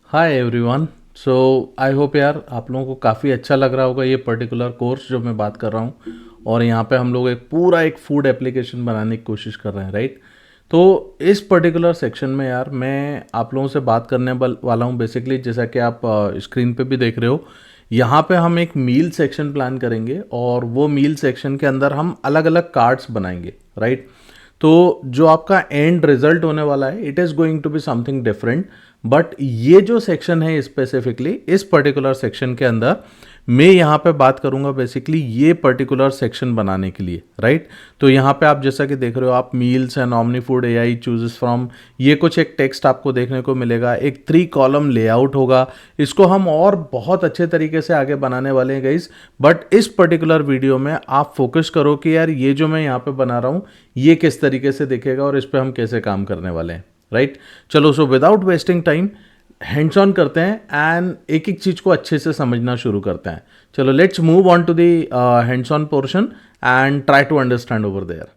Hi everyone. So I hope यार आप लोगों को काफ़ी अच्छा लग रहा होगा ये पर्टिकुलर कोर्स जो मैं बात कर रहा हूँ। और यहाँ पे हम लोग एक फूड एप्लीकेशन बनाने की कोशिश कर रहे हैं, राइट। तो इस पर्टिकुलर सेक्शन में यार मैं आप लोगों से बात करने वाला हूँ बेसिकली, जैसा कि आप स्क्रीन पे भी देख रहे हो। यहाँ पे हम एक मील सेक्शन प्लान करेंगे और वो मील सेक्शन के अंदर हम अलग अलग कार्ड्स बनाएंगे, राइट। तो जो आपका एंड रिजल्ट होने वाला है it is going to be something different. But ये जो सेक्शन है स्पेसिफिकली इस पर्टिकुलर सेक्शन के अंदर मैं यहाँ पे बात करूँगा बेसिकली ये पर्टिकुलर सेक्शन बनाने के लिए, राइट। तो यहाँ पे आप जैसा कि देख रहे हो, आप meals and omni food AI chooses from, ये कुछ एक टेक्स्ट आपको देखने को मिलेगा, एक 3 कॉलम लेआउट होगा। इसको हम और बहुत अच्छे तरीके से आगे बनाने वाले हैं गाइस। बट इस पर्टिकुलर वीडियो में आप फोकस करो कि यार ये जो मैं यहाँ पे बना रहा हूँ ये किस तरीके से दिखेगा और इस पे हम कैसे काम करने वाले हैं, राइट। चलो, so without wasting time hands on करते हैं एंड एक एक चीज को अच्छे से समझना शुरू करते हैं। चलो, let's move on to the hands on portion and try to understand over there.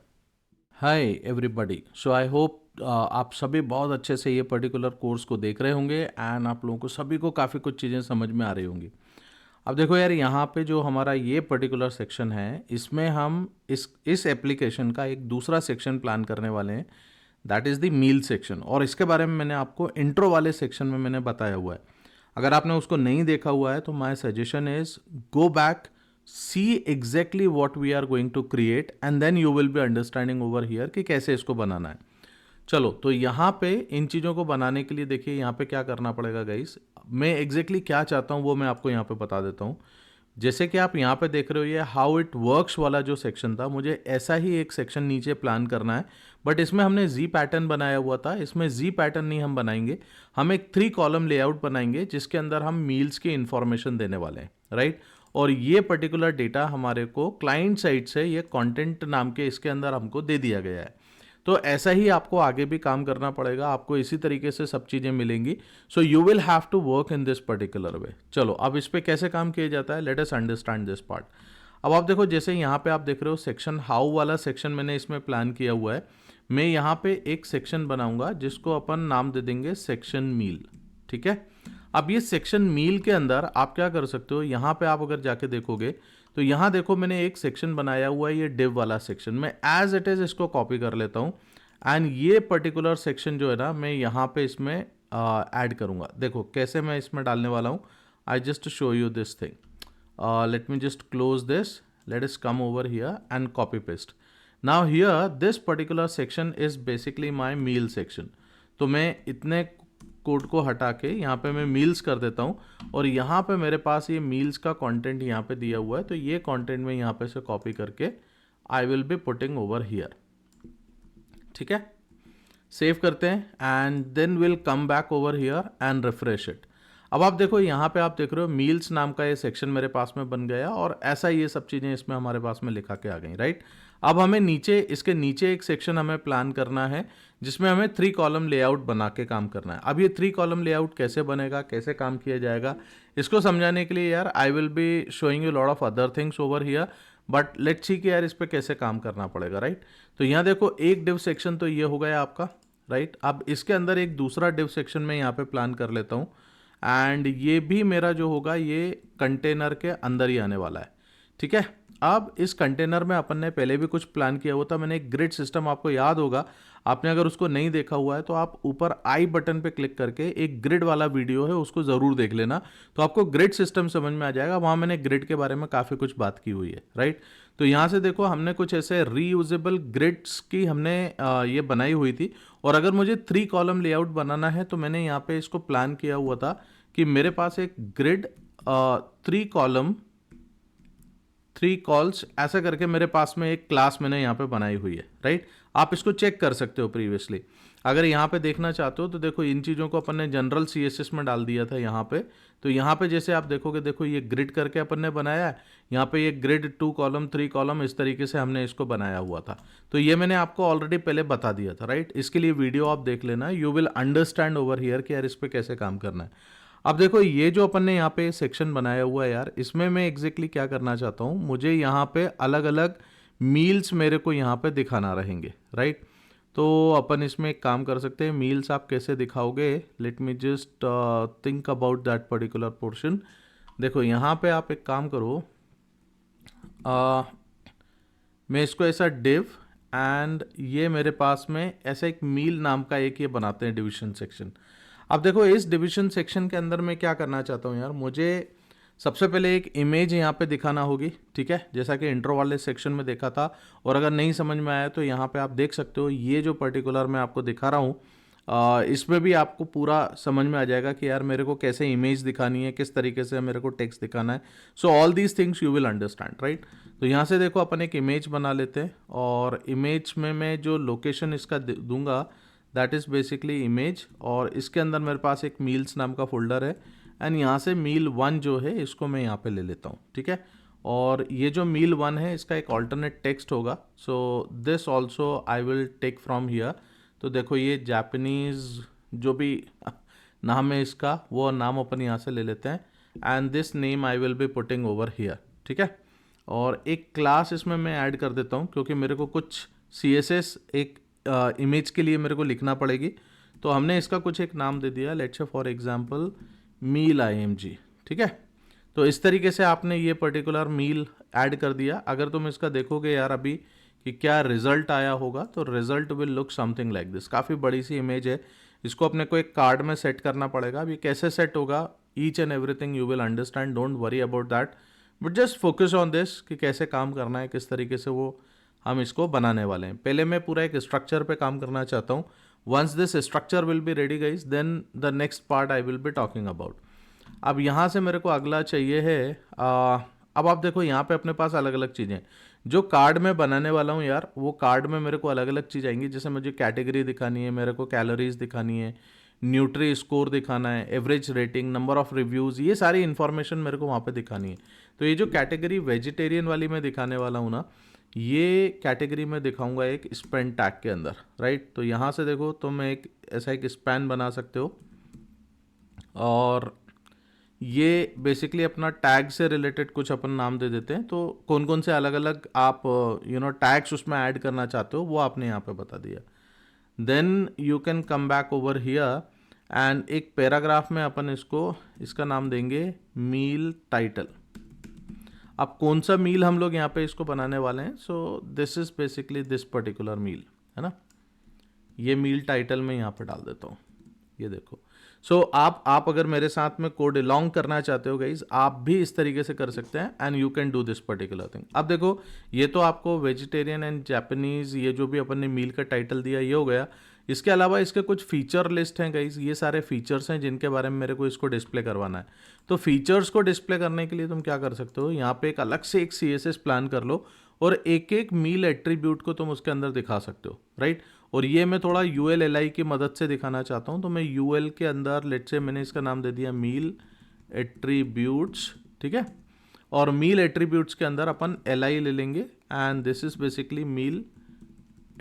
Hi everybody, so I hope आप सभी बहुत अच्छे से ये पर्टिकुलर कोर्स को देख रहे होंगे एंड आप लोगों को सभी को काफ़ी कुछ चीज़ें समझ में आ रही होंगी। अब देखो यार, यहाँ पे जो हमारा ये पर्टिकुलर सेक्शन है इसमें हम इस एप्लीकेशन का एक दूसरा सेक्शन प्लान करने वाले हैं, that is the meal section. और इसके बारे में मैंने आपको इंट्रो वाले सेक्शन में मैंने बताया हुआ है। अगर आपने उसको नहीं देखा हुआ है तो my suggestion is go back, see exactly what we are going to create and then you will be understanding over here कि कैसे इसको बनाना है। चलो, तो यहाँ पे इन चीज़ों को बनाने के लिए देखिए यहाँ पे क्या करना पड़ेगा गाइस। मैं एग्जैक्टली क्या चाहता हूँ वो मैं आपको यहाँ पे बता देता हूँ। जैसे कि आप यहाँ पे देख रहे हो ये हाउ इट वर्क्स वाला जो सेक्शन था, मुझे ऐसा ही एक सेक्शन नीचे प्लान करना है। बट इसमें हमने जी पैटर्न बनाया हुआ था, इसमें जी पैटर्न नहीं हम बनाएंगे। हम एक 3 कॉलम लेआउट बनाएंगे जिसके अंदर हम मील्स की इंफॉर्मेशन देने वाले हैं, राइट। और ये पर्टिकुलर डेटा हमारे को क्लाइंट साइड से ये कंटेंट नाम के इसके अंदर हमको दे दिया गया है। तो ऐसा ही आपको आगे भी काम करना पड़ेगा, आपको इसी तरीके से सब चीज़ें मिलेंगी। So you will have to work in this particular way. चलो, अब इस पे कैसे काम किया जाता है, let us understand this part. अब आप देखो, जैसे यहाँ पे आप देख रहे हो सेक्शन हाउ वाला सेक्शन मैंने इसमें प्लान किया हुआ है। मैं यहाँ पे एक सेक्शन बनाऊंगा जिसको अपन नाम दे देंगे सेक्शन मील, ठीक है। अब ये सेक्शन मील के अंदर आप क्या कर सकते हो, यहाँ पे आप अगर जाके देखोगे तो यहाँ देखो मैंने एक सेक्शन बनाया हुआ है, ये डिव वाला सेक्शन। मैं एज इट इज़ इसको कॉपी कर लेता हूँ एंड ये पर्टिकुलर सेक्शन जो है ना मैं यहाँ पे इसमें ऐड करूँगा। देखो कैसे मैं इसमें डालने वाला हूँ। I just show you this thing. Let me just close this, let us come over here and copy paste. Now here this particular section is basically my meal section. तो मैं इतने कोड को हटा के यहाँ पे मैं मील्स कर देता हूँ और यहाँ पे मेरे पास ये मील्स का कंटेंट यहाँ पे दिया हुआ है। तो ये कंटेंट मैं यहाँ पे से कॉपी करके I will be putting over here, ठीक है। सेव करते हैं and then will come back over here and refresh it. अब आप देखो यहाँ पे आप देख रहे हो मील्स नाम का ये सेक्शन मेरे पास में बन गया और ऐसा ये सब चीज़ें इसमें हमारे पास में लिखा के आ गई, राइट। अब हमें नीचे इसके नीचे एक सेक्शन हमें प्लान करना है जिसमें हमें 3 कॉलम लेआउट बना के काम करना है। अब ये 3 कॉलम लेआउट कैसे बनेगा, कैसे काम किया जाएगा, इसको समझाने के लिए यार आई will be showing you lot of other things over here. But let's see कि यार इस पर कैसे काम करना पड़ेगा, राइट। तो यहाँ देखो एक डिव सेक्शन तो ये हो गया आपका, राइट। अब इसके अंदर एक दूसरा डिव सेक्शन में यहाँ पे प्लान कर लेता हूँ एंड ये भी मेरा जो होगा ये कंटेनर के अंदर ही आने वाला है, ठीक है। अब इस कंटेनर में अपन ने पहले भी कुछ प्लान किया हुआ था, मैंने एक ग्रिड सिस्टम, आपको याद होगा, आपने अगर उसको नहीं देखा हुआ है तो आप ऊपर आई बटन पे क्लिक करके एक ग्रिड वाला वीडियो है उसको ज़रूर देख लेना, तो आपको ग्रिड सिस्टम समझ में आ जाएगा। वहाँ मैंने ग्रिड के बारे में काफ़ी कुछ बात की हुई है, राइट। तो यहाँ से देखो हमने कुछ ऐसे रीयूजेबल ग्रिड्स की हमने ये बनाई हुई थी। और अगर मुझे 3 कॉलम लेआउट बनाना है तो मैंने यहाँ पे इसको प्लान किया हुआ था कि मेरे पास एक ग्रिड 3 कॉलम 3 कॉल्स ऐसा करके मेरे पास में एक क्लास मैंने यहाँ पे बनाई हुई है, राइट। आप इसको चेक कर सकते हो प्रीवियसली। अगर यहाँ पे देखना चाहते हो तो देखो इन चीज़ों को अपन ने जनरल CSS में डाल दिया था यहाँ पे। तो यहाँ पे जैसे आप देखोगे, देखो ये ग्रिड करके अपन ने बनाया है, यहाँ पे ये ग्रिड 2 कॉलम 3 कॉलम इस तरीके से हमने इसको बनाया हुआ था। तो ये मैंने आपको ऑलरेडी पहले बता दिया था, राइट। इसके लिए वीडियो आप देख लेना, you will understand over here कि यार इस पर कैसे काम करना है। अब देखो ये जो अपन ने यहाँ पे सेक्शन बनाया हुआ है यार, इसमें मैं एग्जैक्टली क्या करना चाहता हूँ, मुझे यहाँ पे अलग अलग मील्स मेरे को यहाँ पे दिखाना रहेंगे, राइट। तो अपन इसमें एक काम कर सकते हैं, मील्स आप कैसे दिखाओगे, let me just think about that particular portion. देखो यहाँ पे आप एक काम करो, मैं इसको ऐसा डिव एंड ये मेरे पास में ऐसा एक मील नाम का एक ये बनाते हैं डिवीजन सेक्शन। अब देखो इस डिवीजन सेक्शन के अंदर मैं क्या करना चाहता हूँ यार, मुझे सबसे पहले एक इमेज यहाँ पे दिखाना होगी, ठीक है, जैसा कि इंट्रो वाले सेक्शन में देखा था। और अगर नहीं समझ में आया तो यहाँ पे आप देख सकते हो, ये जो पर्टिकुलर मैं आपको दिखा रहा हूँ इसमें भी आपको पूरा समझ में आ जाएगा कि यार मेरे को कैसे इमेज दिखानी है, किस तरीके से मेरे को टेक्स्ट दिखाना है। So all these things you will understand, right. तो यहाँ से देखो अपन एक इमेज बना लेते हैं, और इमेज में मैं जो लोकेशन इसका दूंगा दैट इज़ बेसिकली इमेज, और इसके अंदर मेरे पास एक मील्स नाम का फोल्डर है, एंड यहाँ से मील 1 जो है इसको मैं यहाँ पे ले लेता हूँ, ठीक है। और ये जो मील 1 है इसका एक ऑल्टरनेट टेक्स्ट होगा, so this also I will take from here. तो देखो ये जापानीज़ जो भी नाम है इसका, वो नाम अपन यहाँ से ले लेते हैं, and this name I will be putting over here, ठीक है। और एक क्लास इसमें मैं ऐड कर देता हूँ, क्योंकि मेरे को कुछ CSS एक इमेज के लिए मेरे को लिखना पड़ेगी। तो हमने इसका कुछ एक नाम दे दिया, let's say for example meal IMG, ठीक है। तो इस तरीके से आपने ये पर्टिकुलर मील ऐड कर दिया। अगर तुम इसका देखोगे यार अभी कि क्या रिजल्ट आया होगा, तो result will look something like this. काफ़ी बड़ी सी इमेज है, इसको अपने को एक कार्ड में सेट करना पड़ेगा। अब ये कैसे सेट होगा, each and everything you will understand, don't worry about that, but just focus on this कि कैसे काम करना है, किस तरीके से वो हम इसको बनाने वाले हैं। पहले मैं पूरा एक स्ट्रक्चर पे काम करना चाहता हूँ। Once this structure will be ready guys, then the next part I will be talking about. अब यहाँ से मेरे को अगला चाहिए है अब आप देखो यहाँ पे अपने पास अलग अलग चीज़ें, जो कार्ड में बनाने वाला हूँ यार, वो कार्ड में मेरे को अलग अलग चीज़ आएंगी। जैसे मुझे कैटेगरी दिखानी है, मेरे को कैलोरीज दिखानी है, न्यूट्री स्कोर दिखाना है, average rating, number of reviews, ये सारी इन्फॉर्मेशन मेरे को वहाँ पे दिखानी है। तो ये जो कैटेगरी वेजिटेरियन वाली मैं दिखाने वाला हूँ ना, ये कैटेगरी में दिखाऊंगा एक स्पेन टैग के अंदर, राइट। तो यहाँ से देखो तुम एक ऐसा एक स्पैन बना सकते हो, और ये बेसिकली अपना टैग से रिलेटेड कुछ अपन नाम दे देते हैं। तो कौन कौन से अलग अलग आप टैग्स उसमें ऐड करना चाहते हो वो आपने यहाँ पे बता दिया। Then you can come back over here, and एक पैराग्राफ में अपन इसका नाम देंगे मील टाइटल। अब कौन सा मील हम लोग यहाँ पे इसको बनाने वाले हैं, so this is basically this particular meal, है ना। ये मील टाइटल में यहाँ पे डाल देता हूँ, ये देखो। सो आप अगर मेरे साथ में कोड अलोंग करना चाहते हो गाइज, आप भी इस तरीके से कर सकते हैं, and you can do this particular thing. अब देखो ये तो आपको वेजिटेरियन एंड जापानीज, ये जो भी अपन ने मील का टाइटल दिया ये हो गया। इसके अलावा इसके कुछ फीचर लिस्ट हैं गाइज, ये सारे फीचर्स हैं जिनके बारे में मेरे को इसको डिस्प्ले करवाना है। तो फीचर्स को डिस्प्ले करने के लिए तुम क्या कर सकते हो, यहाँ पे एक अलग से एक CSS प्लान कर लो, और एक एक मील एट्रीब्यूट को तुम उसके अंदर दिखा सकते हो, राइट। और ये मैं थोड़ा UL-LI की मदद से दिखाना चाहता हूँ, तो मैं UL के अंदर लेट से मैंने इसका नाम दे दिया मील एट्रीब्यूट्स, ठीक है। और मील एट्रीब्यूट्स के अंदर अपन LI ले लेंगे, and this is basically meal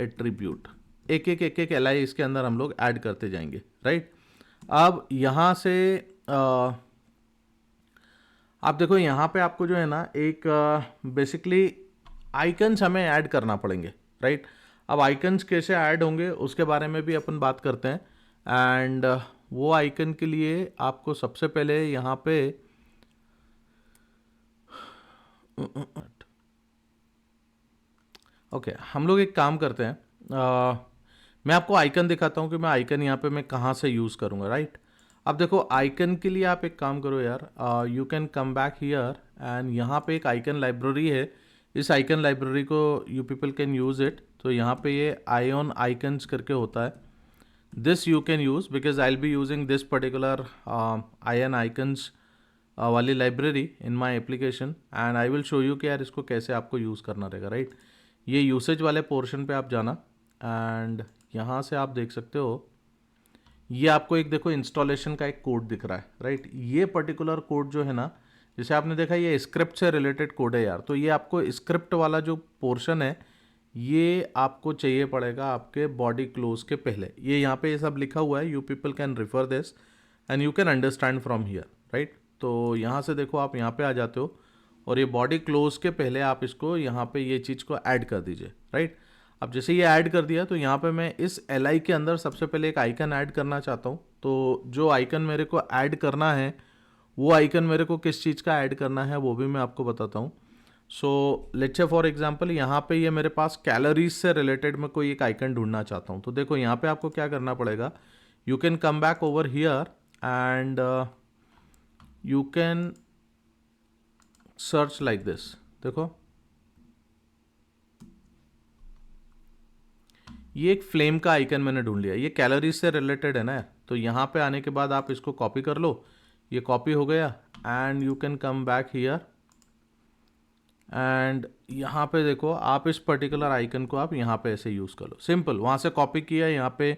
attribute. एक एक LI इसके अंदर हम लोग ऐड करते जाएंगे, राइट। अब यहाँ से आप देखो यहाँ पे आपको जो है ना एक बेसिकली आइकन्स हमें ऐड करना पड़ेंगे, राइट। अब आइकन्स कैसे ऐड होंगे उसके बारे में भी अपन बात करते हैं, एंड वो आइकन के लिए आपको सबसे पहले यहाँ पे ओके हम लोग एक काम करते हैं, मैं आपको आइकन दिखाता हूँ कि मैं आइकन यहाँ पे मैं कहाँ से यूज़ करूँगा, राइट। अब देखो आइकन के लिए आप एक काम करो यार, you can come back here, and यहाँ पे एक आइकन लाइब्रेरी है। इस आइकन लाइब्रेरी को you people can use it. तो यहाँ पे ये आयोन आइकन्स करके होता है, this you can use because I will be using this particular Ion icons वाली library in my application, and I will show you कि यार इसको कैसे आपको यूज़ करना रहेगा, राइट। ये यूसेज वाले पोर्शन पे आप जाना, एंड यहाँ से आप देख सकते हो ये आपको एक देखो इंस्टॉलेशन का एक कोड दिख रहा है, राइट। ये पर्टिकुलर कोड जो है ना, जैसे आपने देखा ये स्क्रिप्ट से रिलेटेड कोड है यार, तो ये आपको स्क्रिप्ट वाला जो पोर्शन है ये आपको चाहिए पड़ेगा आपके बॉडी क्लोज के पहले। ये यहाँ पे ये सब लिखा हुआ है, you people can refer this and you can understand from here, right. तो यहाँ से देखो आप यहाँ पे आ जाते हो, और ये बॉडी क्लोज के पहले आप इसको यहाँ पे ये चीज़ को ऐड कर दीजिए, राइट। अब जैसे ये ऐड कर दिया तो यहाँ पे मैं इस LI के अंदर सबसे पहले एक आइकन ऐड करना चाहता हूँ। तो जो आइकन मेरे को ऐड करना है वो आइकन मेरे को किस चीज़ का ऐड करना है वो भी मैं आपको बताता हूँ। So let's say for example यहाँ पे ये मेरे पास कैलोरीज से रिलेटेड मैं कोई एक आइकन ढूंढना चाहता हूँ। तो देखो यहाँ पे आपको क्या करना पड़ेगा, you can come back over here and you can search like this. देखो ये एक फ्लेम का आइकन मैंने ढूंढ लिया, ये कैलोरीज से रिलेटेड है ना। तो यहाँ पे आने के बाद आप इसको कॉपी कर लो, ये कॉपी हो गया and you can come back here and यहाँ पे देखो आप इस पर्टिकुलर आइकन को आप यहाँ पे ऐसे यूज़ कर लो, सिंपल। वहाँ से कॉपी किया, यहाँ पे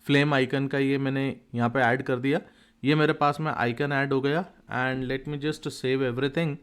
फ्लेम आइकन का ये मैंने यहाँ पे ऐड कर दिया, ये मेरे पास में आइकन ऐड हो गया। And let me just save everything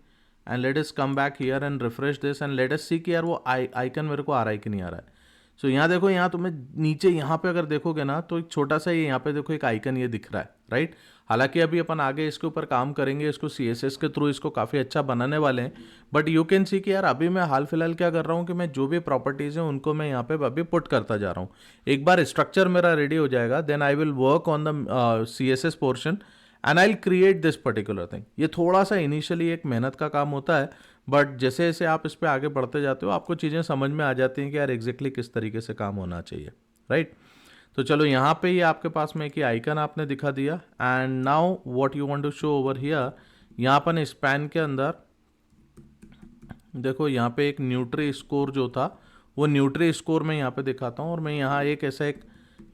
and let us come back here and refresh this and let us see कि यार वो आइकन मेरे को आ रहा है कि नहीं आ रहा है। सो यहाँ देखो, यहाँ तुम्हें नीचे यहाँ पे अगर देखोगे ना तो एक छोटा सा ये यहाँ पे देखो एक आइकन ये दिख रहा है, राइट। हालांकि अभी अपन आगे इसके ऊपर काम करेंगे, इसको CSS के थ्रू इसको काफ़ी अच्छा बनाने वाले हैं। बट यू कैन सी कि यार अभी मैं हाल फिलहाल क्या कर रहा हूँ कि मैं जो भी प्रॉपर्टीज़ हैं उनको मैं यहाँ पे अभी पुट करता जा रहा हूँ। एक बार स्ट्रक्चर मेरा रेडी हो जाएगा then I will work on the CSS portion and I will create this particular thing. ये थोड़ा सा इनिशियली एक मेहनत का काम होता है, बट जैसे जैसे आप इस पर आगे बढ़ते जाते हो आपको चीज़ें समझ में आ जाती हैं कि यार एग्जैक्टली किस तरीके से काम होना चाहिए, राइट। तो चलो यहाँ पे ये आपके पास में एक आइकन आपने दिखा दिया and now what you want to show over here. यहाँ पर स्पैन के अंदर देखो यहाँ पे एक न्यूट्री स्कोर जो था वो न्यूट्री स्कोर मैं यहाँ पे दिखाता हूँ। और मैं यहाँ एक ऐसा एक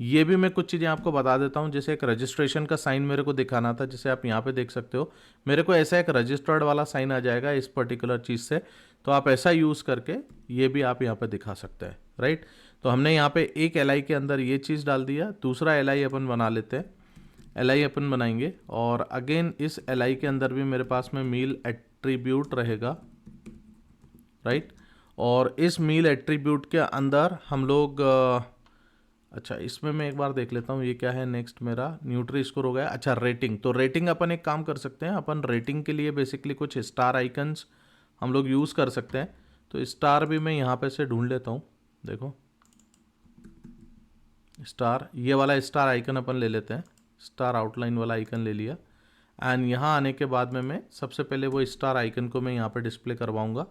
ये भी मैं कुछ चीज़ें आपको बता देता हूँ। जैसे एक रजिस्ट्रेशन का साइन मेरे को दिखाना था, जैसे आप यहाँ पे देख सकते हो मेरे को ऐसा एक रजिस्टर्ड वाला साइन आ जाएगा इस पर्टिकुलर चीज़ से। तो आप ऐसा यूज़ करके ये भी आप यहाँ पे दिखा सकते हैं, राइट। तो हमने यहाँ पे एक LI के अंदर ये चीज़ डाल दिया, दूसरा LI अपन बना लेते हैं। LI अपन बनाएंगे और अगेन इस LI के अंदर भी मेरे पास में मील एट्रीब्यूट रहेगा, राइट। और इस मील एट्रीब्यूट के अंदर हम लोग अच्छा इसमें मैं एक बार देख लेता हूँ ये क्या है। नेक्स्ट मेरा न्यूट्री स्कोर हो गया। अच्छा रेटिंग, तो रेटिंग अपन एक काम कर सकते हैं, अपन रेटिंग के लिए बेसिकली कुछ स्टार आइकन्स हम लोग यूज़ कर सकते हैं। तो स्टार भी मैं यहाँ पे से ढूंढ लेता हूँ। देखो स्टार, ये वाला स्टार आइकन अपन ले लेते हैं, स्टार आउटलाइन वाला आइकन ले लिया। एंड यहाँ आने के बाद में मैं सबसे पहले वो स्टार आइकन को मैं यहाँ पे डिस्प्ले करवाऊँगा।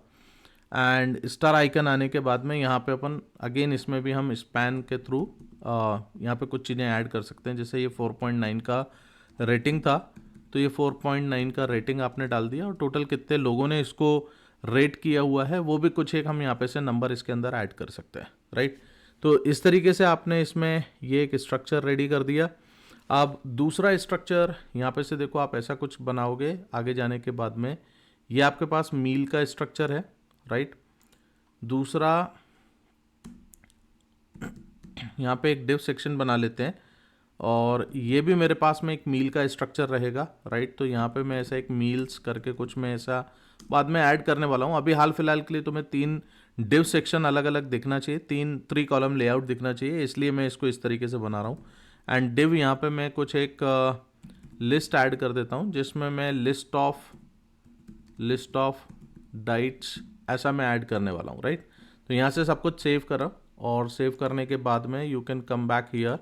एंड स्टार आइकन आने के बाद में यहाँ पे अपन अगेन इसमें भी हम स्पैन के थ्रू यहाँ पे कुछ चीज़ें ऐड कर सकते हैं। जैसे ये 4.9 का रेटिंग था तो ये 4.9 का रेटिंग आपने डाल दिया और टोटल कितने लोगों ने इसको रेट किया हुआ है वो भी कुछ एक हम यहाँ पे से नंबर इसके अंदर ऐड कर सकते हैं, राइट। तो इस तरीके से आपने इसमें ये एक स्ट्रक्चर रेडी कर दिया। अब दूसरा स्ट्रक्चर यहाँ पे से देखो आप ऐसा कुछ बनाओगे आगे जाने के बाद में, ये आपके पास मील का स्ट्रक्चर है, राइट। दूसरा यहाँ पे एक डिव सेक्शन बना लेते हैं और ये भी मेरे पास में एक मील का स्ट्रक्चर रहेगा, राइट। तो यहाँ पे मैं ऐसा एक मील्स करके कुछ मैं ऐसा बाद में ऐड करने वाला हूँ। अभी हाल फिलहाल के लिए तुम्हें 3 डिव सेक्शन अलग अलग दिखना चाहिए, 3 कॉलम लेआउट दिखना चाहिए, इसलिए मैं इसको इस तरीके से बना रहा हूँ। एंड डिव यहाँ पे मैं कुछ एक लिस्ट ऐड कर देता हूँ जिसमें मैं लिस्ट ऑफ डाइट्स ऐसा मैं ऐड करने वाला हूँ, राइट। तो यहाँ से सब कुछ सेव करो और सेव करने के बाद में you can come back here,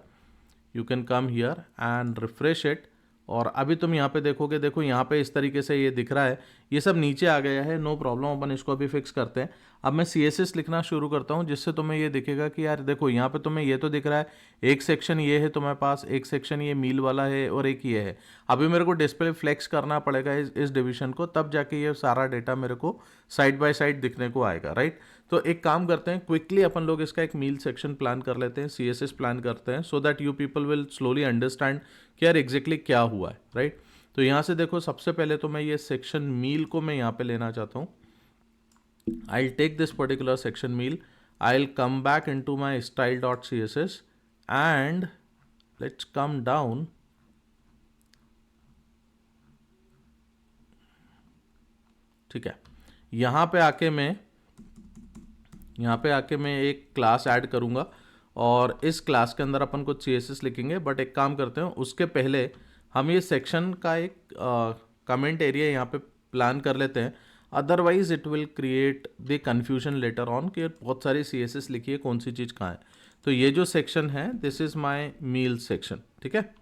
you can come here and refresh it. और अभी तुम यहाँ पे देखोगे, देखो यहाँ पे इस तरीके से ये दिख रहा है, ये सब नीचे आ गया है, नो प्रॉब्लम, अपन इसको अभी फिक्स करते हैं। अब मैं CSS लिखना शुरू करता हूँ जिससे तुम्हें ये दिखेगा कि यार देखो यहाँ पे तुम्हें ये तो दिख रहा है, एक सेक्शन ये है तुम्हारे पास, एक सेक्शन ये मील वाला है और एक ये है। अभी मेरे को डिस्प्ले फ्लेक्स करना पड़ेगा इस डिवीजन को, तब जाके ये सारा डेटा मेरे को साइड बाय साइड दिखने को आएगा, राइट। तो एक काम करते हैं, क्विकली अपन लोग इसका एक मील सेक्शन प्लान कर लेते हैं, CSS प्लान करते हैं, so that you people will slowly understand कि यार एग्जैक्टली क्या हुआ है, राइट। तो यहाँ से देखो सबसे पहले तो मैं ये सेक्शन मील को मैं यहाँ पे लेना चाहता हूँ। I'll take this particular section meal, I'll come back into my style.css and let's come down. ठीक है, यहाँ पे आके मैं एक क्लास ऐड करूँगा और इस क्लास के अंदर अपन कुछ CSS लिखेंगे। बट एक काम करते हैं, उसके पहले हम ये सेक्शन का एक कमेंट एरिया यहाँ पे प्लान कर लेते हैं। Otherwise it will create the confusion later on कि बहुत सारी CSS लिखी है, कौन सी चीज़ कहाँ है। तो ये जो सेक्शन है this is my meal section, ठीक है।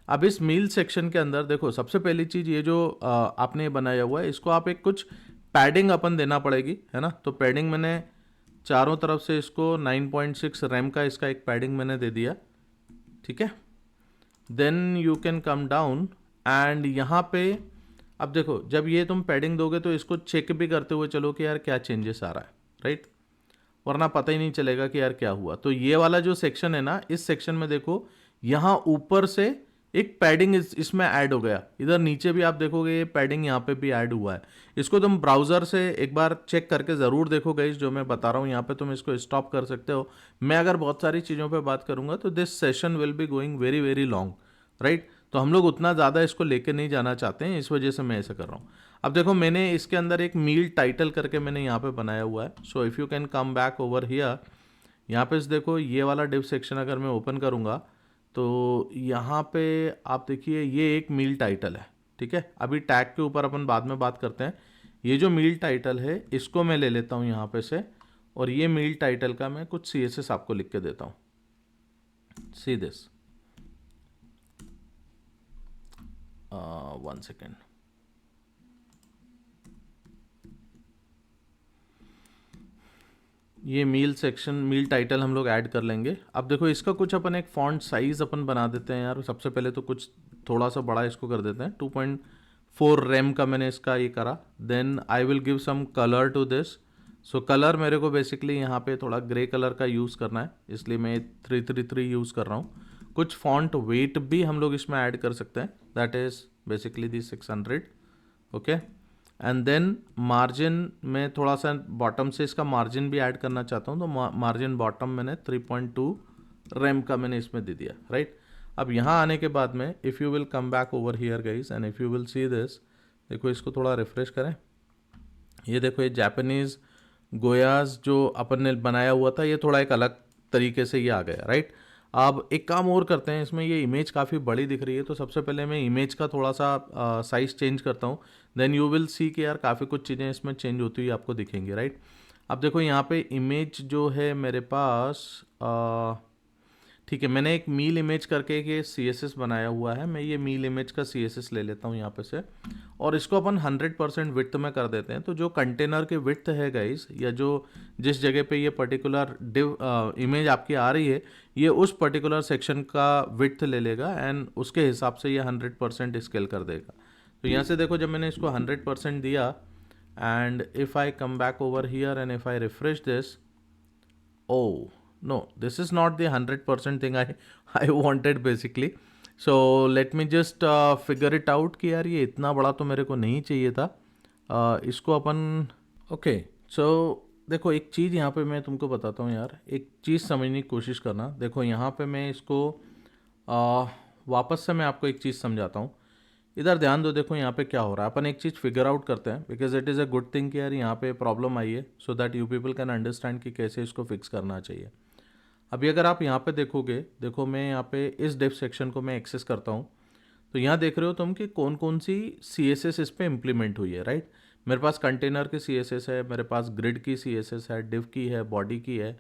अब इस मील सेक्शन के अंदर देखो, सबसे पहली चीज़ ये जो आपने बनाया हुआ है, इसको आप एक कुछ पैडिंग अपन देना पड़ेगी, है ना। तो पैडिंग मैंने चारों तरफ से इसको 9.6 रैम का इसका एक पैडिंग मैंने दे दिया, ठीक है। Then you can come down and यहाँ पे अब देखो, जब ये तुम पैडिंग दोगे तो इसको चेक भी करते हुए चलो कि यार क्या चेंजेस आ रहा है, राइट। वरना पता ही नहीं चलेगा कि यार क्या हुआ। तो ये वाला जो सेक्शन है ना, इस सेक्शन में देखो यहाँ ऊपर से एक पैडिंग इसमें ऐड हो गया, इधर नीचे भी आप देखोगे ये पैडिंग यहाँ पे भी ऐड हुआ है। इसको तुम ब्राउजर से एक बार चेक करके ज़रूर देखो गाइस, जो मैं बता रहा हूँ यहाँ पे तुम इसको स्टॉप कर सकते हो। मैं अगर बहुत सारी चीज़ों पे बात करूँगा तो this session will be going very very long, right. तो हम लोग उतना ज़्यादा इसको लेके नहीं जाना चाहते हैं, इस वजह से मैं ऐसा कर रहा हूँ। अब देखो, मैंने इसके अंदर एक मील टाइटल करके मैंने यहाँ पे बनाया हुआ है। So if you can come back over here, यहाँ पे देखो ये वाला डिव सेक्शन अगर मैं ओपन करूँगा तो यहाँ पे आप देखिए ये एक मील टाइटल है, ठीक है। अभी टैग के ऊपर अपन बाद में बात करते हैं। ये जो मील टाइटल है इसको मैं ले लेता हूँ यहाँ पे से, और ये मील टाइटल का मैं कुछ CSS आपको लिख के देता हूँ। See this, 1 second. ये मील सेक्शन, मील टाइटल हम लोग ऐड कर लेंगे। अब देखो इसका कुछ अपन एक फॉन्ट साइज अपन बना देते हैं यार। सबसे पहले तो कुछ थोड़ा सा बड़ा इसको कर देते हैं, 2.4 रैम का मैंने इसका ये करा। Then I will give some colour to this. So colour मेरे को बेसिकली यहाँ पे थोड़ा ग्रे कलर का यूज़ करना है, इसलिए मैं 333 यूज़ कर रहा हूँ। कुछ फॉन्ट वेट भी हम लोग इसमें ऐड कर सकते हैं, that is basically the 600, okay. And then margin में थोड़ा सा बॉटम से इसका मार्जिन भी ऐड करना चाहता हूँ, तो मार्जिन बॉटम मैंने 3.2 रैम का मैंने इसमें दे दिया, राइट। अब यहाँ आने के बाद में if you will come back over here guys and if you will see this, देखो इसको थोड़ा रिफ्रेश करें। ये देखो ये जापानीज़ गोयाज जो अपन ने बनाया हुआ था, ये थोड़ा एक अलग तरीके से ये आ गया, राइट। अब एक काम और करते हैं, इसमें ये इमेज काफ़ी बड़ी दिख रही है, तो सबसे पहले मैं इमेज का थोड़ा सा साइज़ चेंज करता हूँ। देन यू विल सी कि यार काफ़ी कुछ चीज़ें इसमें चेंज होती हुई आपको दिखेंगी, राइट। अब देखो यहाँ पे इमेज जो है मेरे पास, ठीक है, मैंने एक मील इमेज करके एक ये CSS बनाया हुआ है। मैं ये मील इमेज का CSS ले लेता हूँ यहाँ पे से, और इसको अपन 100% विड्थ में कर देते हैं। तो जो कंटेनर के विड्थ है गाइस, या जो जिस जगह पे ये पर्टिकुलर डिव इमेज आपकी आ रही है, ये उस पर्टिकुलर सेक्शन का विड्थ ले लेगा एंड उसके हिसाब से ये 100% स्केल कर देगा। तो यहाँ से देखो, जब मैंने इसको 100% दिया and if I come back over here and if I refresh this, oh no, this is not the 100% thing I wanted basically. So let me just figure it out कि यार ये इतना बड़ा तो मेरे को नहीं चाहिए था। इसको अपन ओके। सो देखो एक चीज़ यहाँ पे मैं तुमको बताता हूँ यार, एक चीज़ समझने की कोशिश करना। देखो यहाँ पे मैं इसको वापस से मैं आपको एक चीज़ समझाता हूँ। इधर ध्यान दो, देखो यहाँ पे क्या हो रहा है। अपन एक चीज़ फिगर आउट करते हैं, because it is a good thing कि यार यहाँ पे प्रॉब्लम आई है, so that you people can understand कि कैसे इसको फिक्स करना चाहिए। अभी अगर आप यहाँ पे देखोगे, देखो मैं यहाँ पे इस डेफ सेक्शन को मैं एक्सेस करता हूँ, तो यहाँ देख रहे हो तुम कि कौन कौन सी CSS इस पर इम्प्लीमेंट हुई है, राइट। मेरे पास कंटेनर की CSS है, मेरे पास ग्रिड की CSS है, डिव की है, बॉडी की है।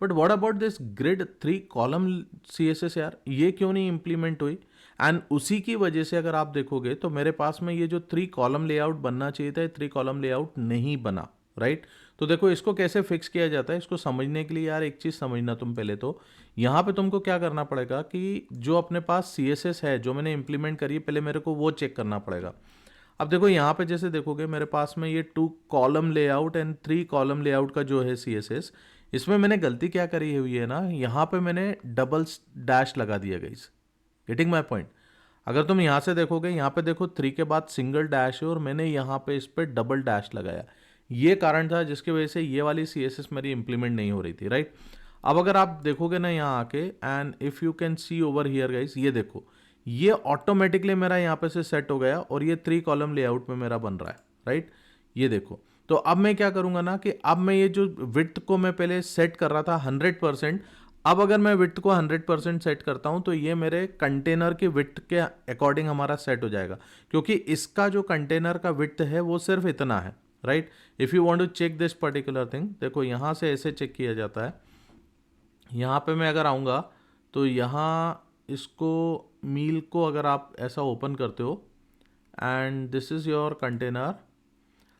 But what about this grid 3 column CSS यार, ये क्यों नहीं इम्प्लीमेंट हुई। एंड उसी की वजह से अगर आप देखोगे तो मेरे पास में ये जो 3 कॉलम लेआउट बनना चाहिए था, 3 कॉलम लेआउट नहीं बना, राइट। तो देखो इसको कैसे फिक्स किया जाता है, इसको समझने के लिए यार एक चीज़ समझना तुम पहले। तो यहाँ पे तुमको क्या करना पड़ेगा कि जो अपने पास CSS है जो मैंने इंप्लीमेंट करी है, पहले मेरे को वो चेक करना पड़ेगा। अब देखो यहाँ पे जैसे देखोगे मेरे पास में ये 2 column layout and 3 column layout का जो है CSS, इसमें मैंने गलती क्या करी हुई है ना, यहाँ पे मैंने डबल डैश लगा दिया गाइस। Getting my point. अगर तुम यहाँ से देखोगे, यहाँ पे देखो 3 के बाद सिंगल डैश है और मैंने यहाँ पे इस पर डबल डैश लगाया। ये कारण था जिसकी वजह से ये वाली CSS मेरी इंप्लीमेंट नहीं हो रही थी, राइट। अब अगर आप देखोगे ना यहाँ आके, and if you can see over here guys, ये देखो ये ऑटोमेटिकली मेरा यहाँ पे से सेट हो गया और ये 3 कॉलम लेआउट में मेरा बन रहा है, राइट। ये देखो, तो अब मैं क्या करूँगा ना कि अब मैं ये जो विड्थ को मैं पहले सेट कर रहा था 100%, अब अगर मैं विड्थ को 100% सेट करता हूं तो ये मेरे कंटेनर की विड्थ के अकॉर्डिंग हमारा सेट हो जाएगा, क्योंकि इसका जो कंटेनर का विड्थ है वो सिर्फ इतना है, right. If you want to check this particular thing, देखो यहाँ से ऐसे चेक किया जाता है। यहाँ पे मैं अगर आऊँगा तो यहाँ इसको मील को अगर आप ऐसा ओपन करते हो and this is your container.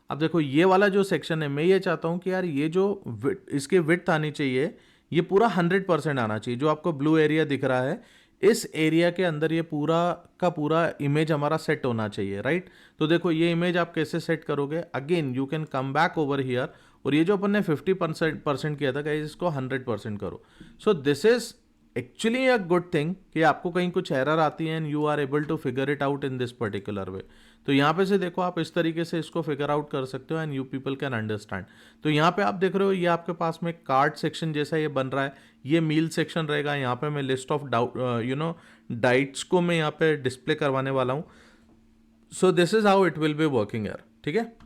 अब देखो ये वाला जो सेक्शन है, मैं ये चाहता हूँ कि यार ये जो इसकी विड्थ आनी चाहिए, ये पूरा 100% आना चाहिए। जो आपको ब्लू एरिया दिख रहा है, इस एरिया के अंदर ये पूरा का पूरा इमेज हमारा सेट होना चाहिए, राइट। तो देखो ये इमेज आप कैसे सेट करोगे, again you can come back over here, और ये जो अपन ने 50% किया था गाइस, इसको 100% करो। So this is actually a good thing कि आपको कहीं कुछ एरर आती है and you are able to figure it out in this particular way. तो यहाँ पे से देखो आप इस तरीके से इसको फिगर आउट कर सकते हो and you people can understand. तो यहाँ पे आप देख रहे हो ये आपके पास में कार्ड सेक्शन जैसा ये बन रहा है, ये मील सेक्शन रहेगा। यहाँ पे मैं लिस्ट ऑफ डाइट्स को मैं यहाँ पे डिस्प्ले करवाने वाला हूँ। सो this is how it will be working यार, ठीक है।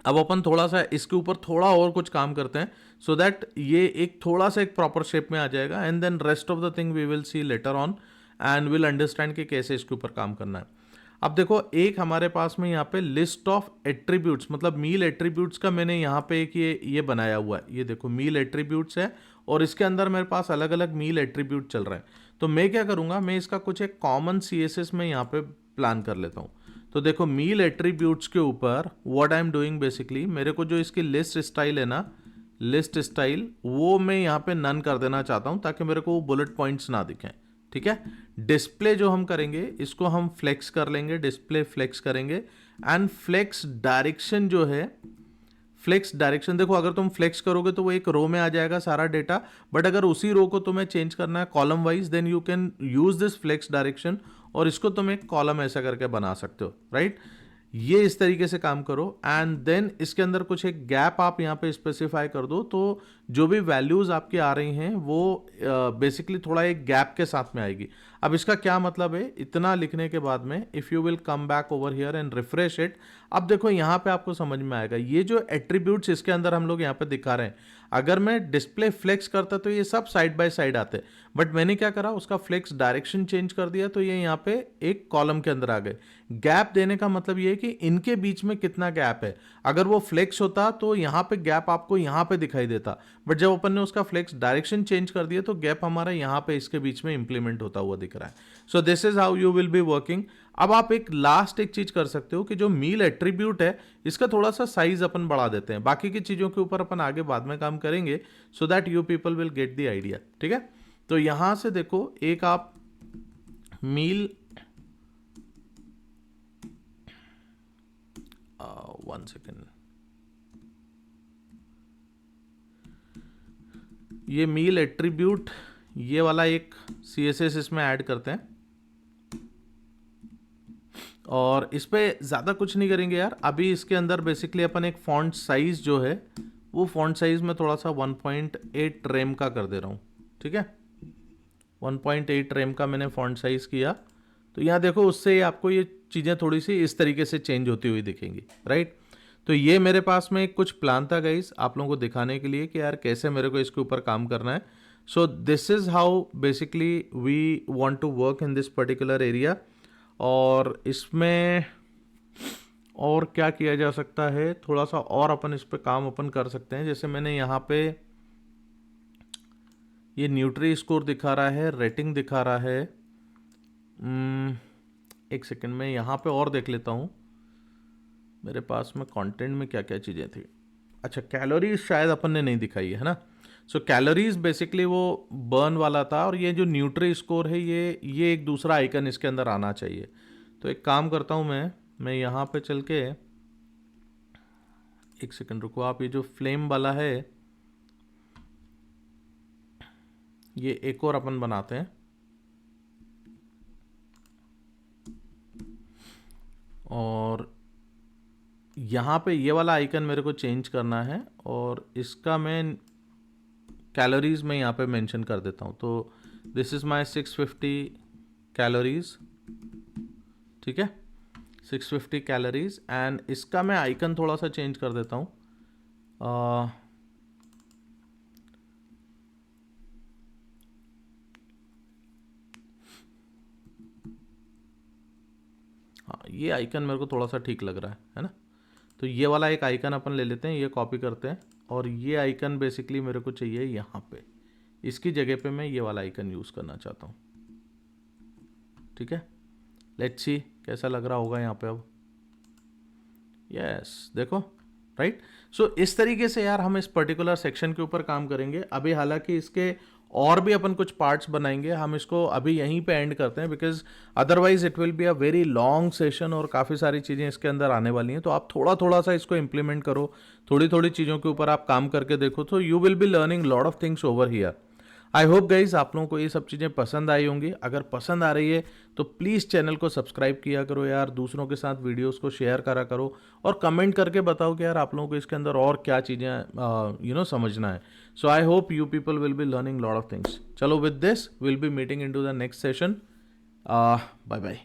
अब अपन थोड़ा सा इसके ऊपर थोड़ा और कुछ काम करते हैं सो दैट ये एक थोड़ा सा एक प्रॉपर शेप में आ जाएगा and then rest of the thing we will see later on and will understand कि कैसे इसके ऊपर काम करना है। अब देखो एक हमारे पास में यहाँ पे लिस्ट ऑफ एट्रीब्यूट्स, मतलब मील एट्रीब्यूट्स का मैंने यहाँ पे एक ये बनाया हुआ है। ये देखो मील एट्रीब्यूट्स है और इसके अंदर मेरे पास अलग अलग मील एट्रीब्यूट चल रहे हैं। तो मैं क्या करूँगा, मैं इसका कुछ एक कॉमन CSS में यहाँ पे प्लान कर लेता हूँ। तो देखो मील एट्रीब्यूट्स के ऊपर what I am doing basically, मेरे को जो इसकी लिस्ट स्टाइल है ना, लिस्ट स्टाइल, वो मैं यहाँ पे नन कर देना चाहता हूँ ताकि मेरे को वो बुलेट पॉइंट्स ना दिखें, ठीक है। डिस्प्ले जो हम करेंगे इसको हम फ्लेक्स कर लेंगे, डिस्प्ले फ्लेक्स करेंगे एंड फ्लेक्स डायरेक्शन जो है, फ्लेक्स डायरेक्शन देखो अगर तुम फ्लेक्स करोगे तो वो एक रो में आ जाएगा सारा डेटा, बट अगर उसी रो को तुम्हें चेंज करना है column wise, then you can use this flex direction और इसको तुम एक कॉलम ऐसा करके बना सकते हो, राइट। ये इस तरीके से काम करो एंड देन इसके अंदर कुछ एक गैप आप यहाँ पे स्पेसिफाई कर दो, तो जो भी वैल्यूज आपकी आ रही हैं वो बेसिकली थोड़ा एक गैप के साथ में आएगी। अब इसका क्या मतलब है, इतना लिखने के बाद में if you will come back over here and refresh it, अब देखो यहाँ पे आपको समझ में आएगा ये जो एट्रीब्यूट्स इसके अंदर हम लोग यहाँ पे दिखा रहे हैं, अगर मैं डिस्प्ले फ्लेक्स करता तो ये सब साइड बाय साइड आते, बट मैंने क्या करा, उसका फ्लेक्स डायरेक्शन चेंज कर दिया तो ये यहाँ पे एक कॉलम के अंदर आ गए। गैप देने का मतलब ये है कि इनके बीच में कितना गैप है। अगर वो फ्लेक्स होता तो यहाँ पे गैप आपको यहाँ पे दिखाई देता, बट जब अपन ने उसका फ्लेक्स डायरेक्शन चेंज कर दिया तो गैप हमारा यहाँ पे इसके बीच में इंप्लीमेंट होता हुआ दिख रहा है। So this is how you will be working. अब आप एक लास्ट एक चीज कर सकते हो कि जो मील एट्रीब्यूट है इसका थोड़ा सा साइज अपन बढ़ा देते हैं, बाकी की चीजों के ऊपर अपन आगे बाद में काम करेंगे so that you people will get the idea, ठीक है। तो यहां से देखो एक आप मील 1 सेकेंड, ये मील एट्रीब्यूट ये वाला एक CSS इसमें ऐड करते हैं और इस पे ज़्यादा कुछ नहीं करेंगे यार। अभी इसके अंदर बेसिकली अपन एक फॉन्ट साइज जो है वो फॉन्ट साइज में थोड़ा सा 1.8 रेम का कर दे रहा हूँ, ठीक है। 1.8 रेम का मैंने फॉन्ट साइज किया, तो यहाँ देखो उससे आपको ये चीज़ें थोड़ी सी इस तरीके से चेंज होती हुई दिखेंगी, राइट। तो ये मेरे पास में कुछ प्लान था गाइस आप लोगों को दिखाने के लिए कि यार कैसे मेरे को इसके ऊपर काम करना है। So this is how basically we want to work in this particular area. और इसमें और क्या किया जा सकता है, थोड़ा सा और अपन इस पे काम अपन कर सकते हैं। जैसे मैंने यहाँ पे ये न्यूट्री स्कोर दिखा रहा है, रेटिंग दिखा रहा है। एक सेकंड में यहाँ पे और देख लेता हूँ मेरे पास में कंटेंट में क्या क्या चीज़ें थी। अच्छा, कैलोरीज शायद अपन ने नहीं दिखाई है ना। सो कैलोरीज बेसिकली वो बर्न वाला था और ये जो न्यूट्री स्कोर है ये एक दूसरा आइकन इसके अंदर आना चाहिए। तो एक काम करता हूँ मैं यहाँ पे चल के, एक सेकंड रुको आप, ये जो फ्लेम वाला है ये एक और अपन बनाते हैं और यहाँ पे ये वाला आइकन मेरे को चेंज करना है और इसका मैं कैलोरीज में यहाँ पे मेंशन कर देता हूँ। तो दिस इज़ माय 650 कैलोरीज, ठीक है, 650 कैलोरीज एंड इसका मैं आइकन थोड़ा सा चेंज कर देता हूँ। हाँ, ये आइकन मेरे को थोड़ा सा ठीक लग रहा है ना। तो ये वाला एक आइकन अपन ले लेते हैं, ये कॉपी करते हैं और ये आइकन बेसिकली मेरे को चाहिए यहाँ पे, इसकी जगह पे मैं ये वाला आइकन यूज़ करना चाहता हूँ। ठीक है, लेट्स सी कैसा लग रहा होगा यहाँ पे अब। यस देखो, राइट। सो इस तरीके से यार हम इस पर्टिकुलर सेक्शन के ऊपर काम करेंगे। अभी हालांकि इसके और भी अपन कुछ पार्ट्स बनाएंगे, हम इसको अभी यहीं पे एंड करते हैं because otherwise it will be a very long session और काफ़ी सारी चीज़ें इसके अंदर आने वाली हैं। तो आप थोड़ा थोड़ा सा इसको इंप्लीमेंट करो, थोड़ी थोड़ी चीज़ों के ऊपर आप काम करके देखो, तो you will be learning lot of things over here. I hope guys आप लोगों को ये सब चीज़ें पसंद आई होंगी। अगर पसंद आ रही है तो प्लीज़ चैनल को सब्सक्राइब किया करो यार, दूसरों के साथ वीडियोस को शेयर करा करो और कमेंट करके बताओ कि यार आप लोगों को इसके अंदर और क्या चीज़ें समझना है। So I hope you people will be learning lot of things. चलो with this will be meeting in to the next session. Bye bye.